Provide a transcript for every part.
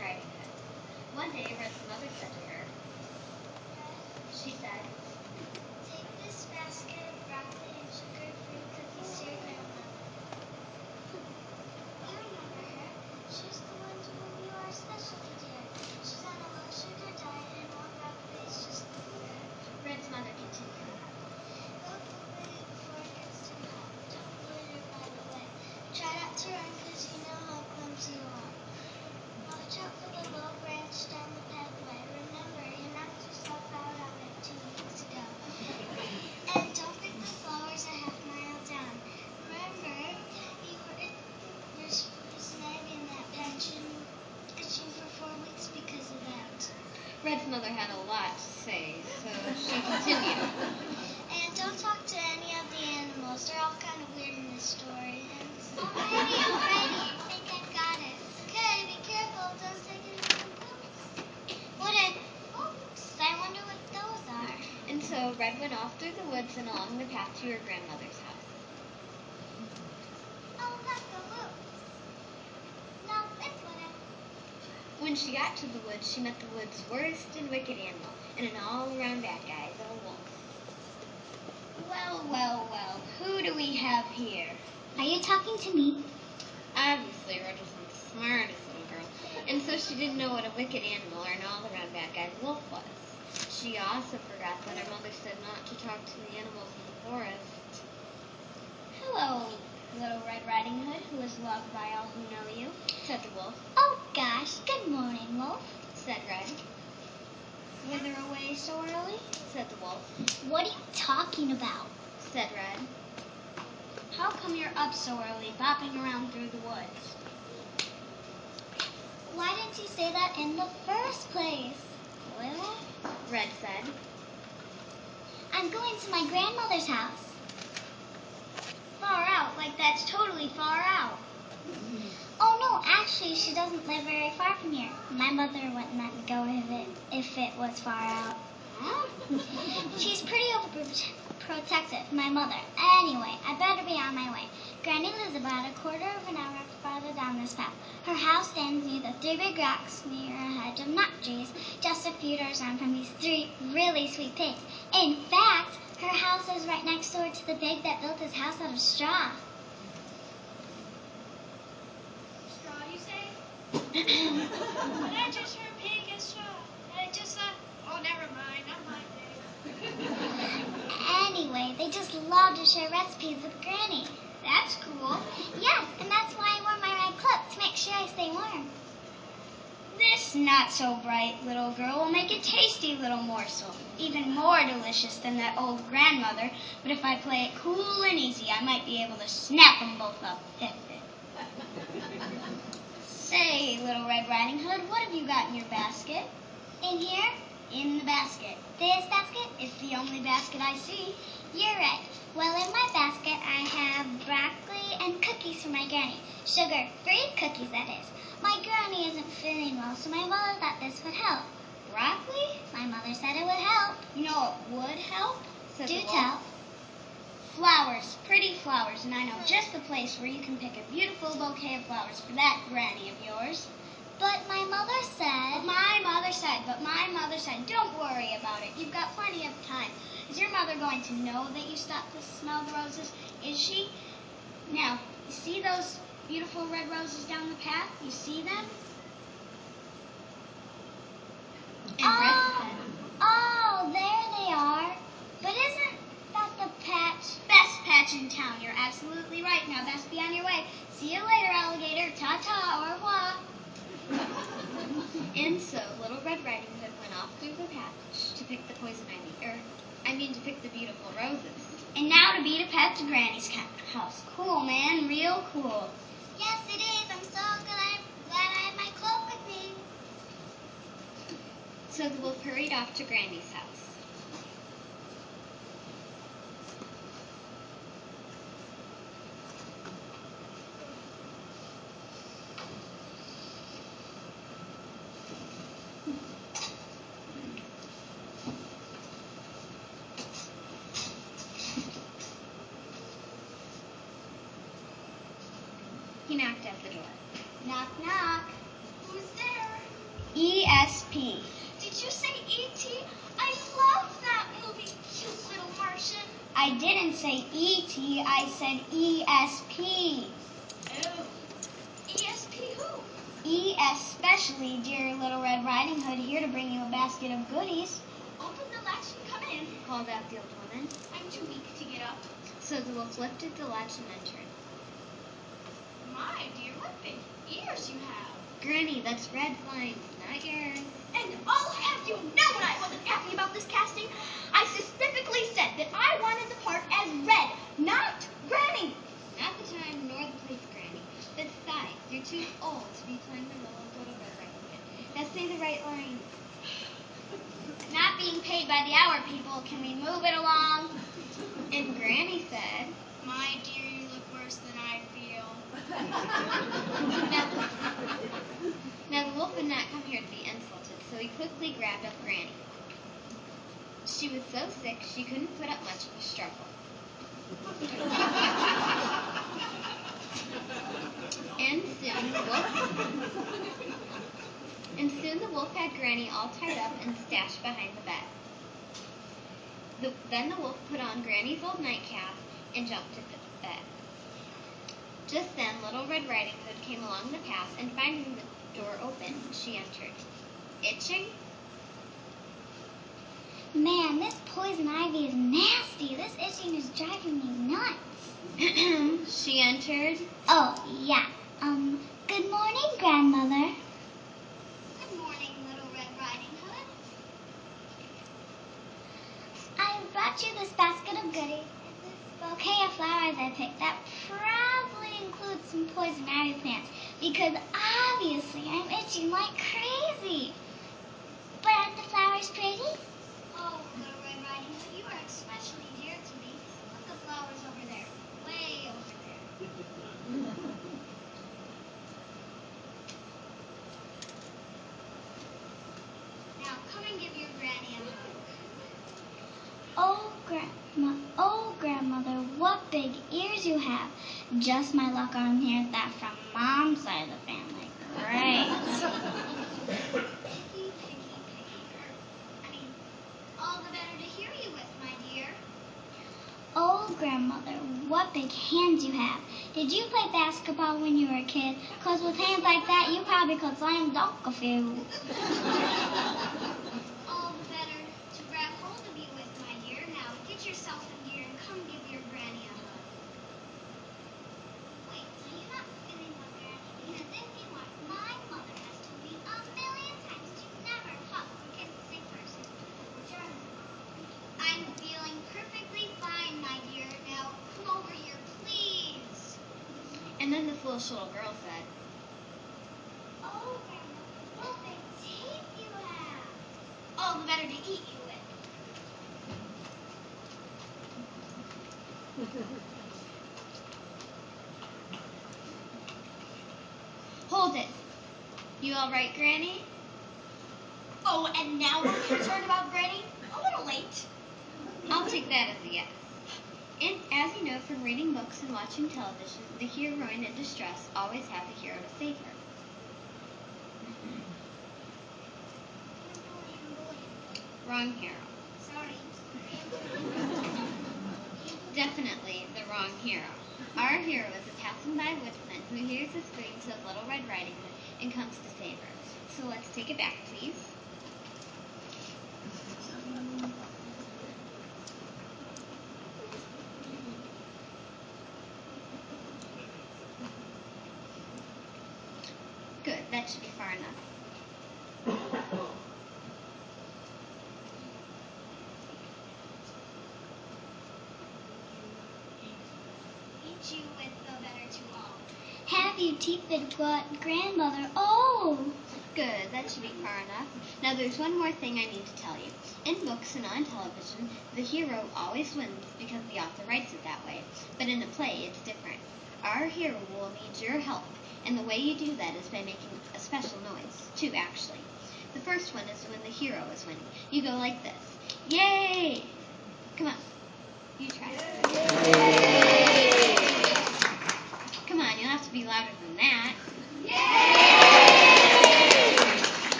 Riding Hood. One day, Red's mother said to her, she said, "Take this basket of broccoli and sugar-free cookies to your grandmother. You remember her. She's the one to whom you are especially dear. She's on a low-sugar diet and all broccoli is just good for her." Red's mother continued, "Go quickly before it gets too hot. Don't loiter by the way. Try not to run because you know how clumsy you are. Watch out for the low branch down the pathway. Remember, you knocked yourself out on it 2 weeks ago. And don't pick the flowers a half-mile down. Remember, you hurt your snag in that patch and itching for 4 weeks because of that. Red's mother had a lot to say, so she continued, And don't talk to any of the animals. They're all kind of weird in this story. And alrighty, I think I've got it. Okay, be careful. Don't take any more books. Oops, I wonder what those are. And so Red went off through the woods and along the path to her grandmother's house. Oh, look, a wolf. No, it's wooden. When she got to the woods, she met the woods' worst and wicked animal, and an all-around bad guy, the wolf. Well, who do we have here? Are you talking to me? Obviously, Red was the smartest little girl, and so she didn't know what a wicked animal or an all-around bad guy the wolf was. She also forgot that her mother said not to talk to the animals in the forest. Hello, Little Red Riding Hood, who is loved by all who know you. Said the wolf. Oh, gosh. Good morning, Wolf. Said Red. Whither away so early? Said the wolf. What are you talking about? Said Red. How come you're up so early, bopping around through the woods? Why didn't you say that in the first place? Well, Red said. I'm going to my grandmother's house. far out, like that's totally far out. Oh, no, actually, she doesn't live very far from here. My mother wouldn't let me go if it was far out. Huh? She's pretty overprotective, my mother. Anyway, I better be on my way. Granny lives about a quarter of an hour farther down this path. Her house stands near the 3 big rocks near a hedge of nut trees, just a few doors down from these 3 really sweet pigs. In fact, her house is right next door to the pig that built his house out of straw. Straw, you say? But I just heard pig and straw. I just thought, oh, never mind, not my day. Anyway, they just love to share recipes with Granny. That's cool. Yes, and that's why I wore my red cloak, to make sure I stay warm. This not-so-bright little girl will make a tasty little morsel, even more delicious than that old grandmother, but if I play it cool and easy, I might be able to snap them both up. Say, Little Red Riding Hood, what have you got in your basket? In here? In the basket. This basket? It's the only basket I see. You're right. Well, in my basket, I have broccoli and cookies for my granny. Sugar-free cookies, that is. My granny isn't feeling well, so my mother thought this would help. Broccoli? My mother said it would help. You know it would help? Said Do the wolf. tell. Flowers, pretty flowers, and I know just the place where you can pick a beautiful bouquet of flowers for that granny of yours. But my mother said... But my mother said, don't worry about it. You've got plenty of time. Is your mother going to know that you stopped to smell the roses? Is she? Now, you see those beautiful red roses down the path? You see them? And Red said, Oh, there they are. But isn't that the Best patch in town. You're absolutely right. Now, best be on your way. See you later, alligator. Ta-ta, au revoir. And so Little Red Riding Hood went off through the patch to pick the poison ivy, to pick the beautiful roses. And now to beat a pet to Granny's house. Cool, man. Real cool. Yes, it is. I'm so glad I have my cloak with me. So the wolf hurried off to Granny's house. He knocked at the door. Knock, knock. Who's there? ESP. Did you say E.T.? I love that movie, Cute Little Martian. I didn't say E.T., I said ESP. Oh. ESP who? E especially, dear Little Red Riding Hood, here to bring you a basket of goodies. Open the latch and come in. called out the old woman. I'm too weak to get up. So the wolf lifted the latch and entered. My dear, what big ears you have. Granny, that's Red's lines, not yours. And I'll have you know when I wasn't happy about this casting. I specifically said that I wanted the part as Red, not Granny. Not the time nor the place, Granny. Besides, you're too old to be playing the role of Little Red Riding Hood. Now say the right lines. Not being paid by the hour, people. Can we move it along? And Granny said, My dear, you look worse than I feel. now the wolf would not come here to be insulted, so he quickly grabbed up Granny. She was so sick she couldn't put up much of a struggle. And soon the wolf had Granny all tied up and stashed behind the bed. Then the wolf put on Granny's old nightcap and jumped into the bed. Just then Little Red Riding Hood came along the path, and finding the door open, she entered. Itching? Man, this poison ivy is nasty. This itching is driving me nuts. She entered. Oh, yeah. Good morning, Grandmother. Good morning, Little Red Riding Hood. I brought you this basket of goodies and this bouquet of flowers I picked that probably includes some poison ivy plants because obviously I'm itching like crazy. But aren't the flowers pretty? Oh, Little Red Riding Hood, you are especially dear to me. Look, the flowers over there. Way over there. Now, come and give your granny a hug. Oh, Grandmother, what big ears you have. Just my luck I'm hearing that from Mom's side of the family. Great. Piggy, piggy, piggy. All the better to hear you with, my dear. Oh, Grandmother, what big hands you have. Did you play basketball when you were a kid? 'Cause with hands like that, you probably could slam dunk a few. All the better to grab hold of you with, my dear. Now, get yourself in gear and come give your granny a hug. Wait till you're not feeling well, Granny, because if you are, my mother has told me a million times to never hug or kiss a sick person. German Mom. I'm feeling perfectly fine, my dear. Now, come over here, please. And then the foolish little girl said, Oh, Grandmother, what big teeth you have. All the better to eat you with. Hold it. You all right, Granny? Oh, and now we're concerned about Granny? A little late. I'll take that as a yes. And as you know from reading books and watching television, the heroine in distress always has a hero to save her. Wrong hero. Sorry. Definitely the wrong hero. Our hero is a passing by woodsman who hears the screams of Little Red Riding Hood and comes to save her. So let's take it back, please. Good, that should be far enough. Eat you with the better to all. Have you teeth been Grandmother? Oh! Good, that should be far enough. Now there's one more thing I need to tell you. In books and on television, the hero always wins because the author writes it that way. But in a play, it's different. Our hero will need your help, and the way you do that is by making a special noise. Two, actually. The first one is when the hero is winning. You go like this. Yay! Come on. You try. Come on, you'll have to be louder than that.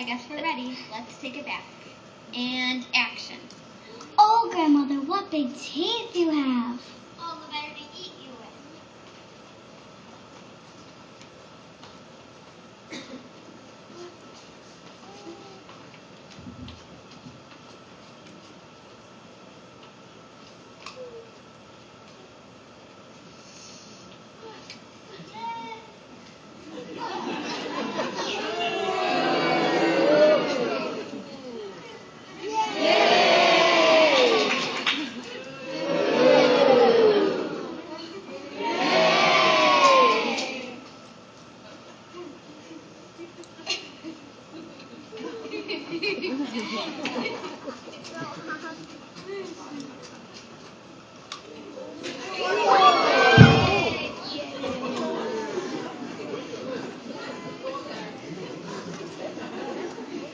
I guess we're ready. Let's take it back. And action. Oh, Grandmother, what big teeth you have. All the better to eat you with.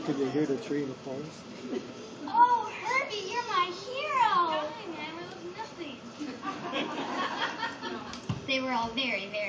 Could you hear the tree in the forest? Oh, Herbie, you're my hero. They were all very, very